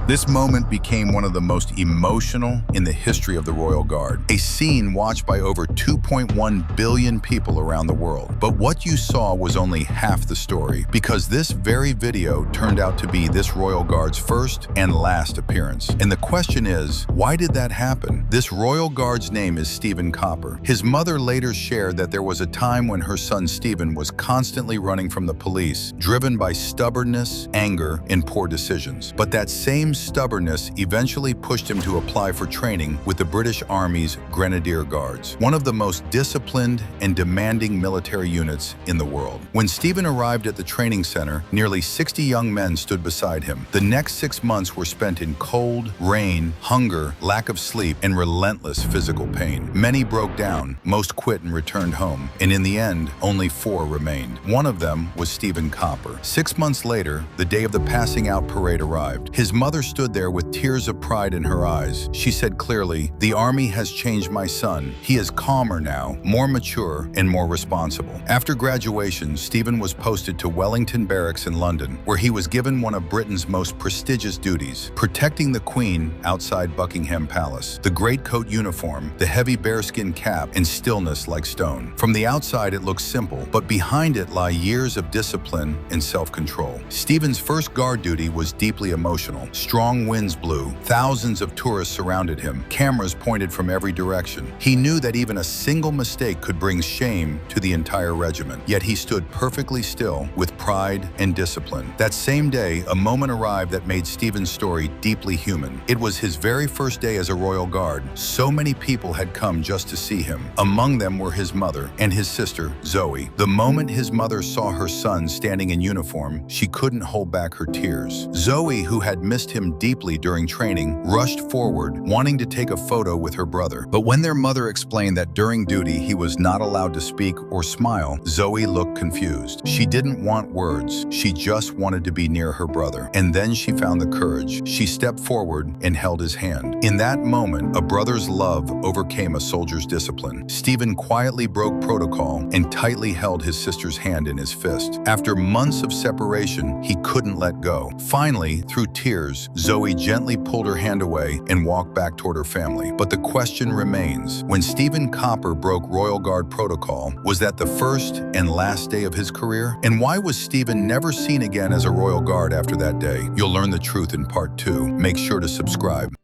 This moment became one of the most emotional in the history of the Royal Guard, a scene watched by over 2.1 billion people around the world. But what you saw was only half the story, because this very video turned out to be this Royal Guard's first and last appearance. And the question is, why did that happen? This Royal Guard's name is Stephen Copper. His mother later shared that there was a time when her son Stephen was constantly running from the police, driven by stubbornness, anger, and poor decisions. But that same stubbornness eventually pushed him to apply for training with the British Army's Grenadier Guards, one of the most disciplined and demanding military units in the world. When Stephen arrived at the training center, nearly 60 young men stood beside him. The next 6 months were spent in cold, rain, hunger, lack of sleep, and relentless physical pain. Many broke down, most quit and returned home, and in the end, only 4 remained. One of them was Stephen Copper. 6 months later, the day of the passing out parade arrived. His mother stood there with tears of pride in her eyes. She said clearly, "The Army has changed my son. He is calmer now, more mature, and more responsible." After graduation, Stephen was posted to Wellington Barracks in London, where he was given one of Britain's most prestigious duties, protecting the Queen outside Buckingham Palace. The greatcoat uniform, the heavy bearskin cap, and stillness like stone. From the outside, it looks simple, but behind it lie years of discipline and self-control. Stephen's first guard duty was deeply emotional. Strong winds blew. Thousands of tourists surrounded him. Cameras pointed from every direction. He knew that even a single mistake could bring shame to the entire regiment. Yet he stood perfectly still with pride and discipline. That same day, a moment arrived that made Stephen's story deeply human. It was his very first day as a Royal Guard. So many people had come just to see him. Among them were his mother and his sister, Zoe. The moment his mother saw her son standing in uniform, she couldn't hold back her tears. Zoe, who had missed him deeply during training, rushed forward, wanting to take a photo with her brother. But when their mother explained that during duty he was not allowed to speak or smile, Zoe looked confused. She didn't want words. She just wanted to be near her brother. And then she found the courage. She stepped forward and held his hand. In that moment, a brother's love overcame a soldier's discipline. Stephen quietly broke protocol and tightly held his sister's hand in his fist. After months of separation, he couldn't let go. Finally, through tears, Zoe gently pulled her hand away and walked back toward her family. But the question remains, when Stephen Copper broke Royal Guard protocol, was that the first and last day of his career? And why was Stephen never seen again as a Royal Guard after that day? You'll learn the truth in part 2. Make sure to subscribe.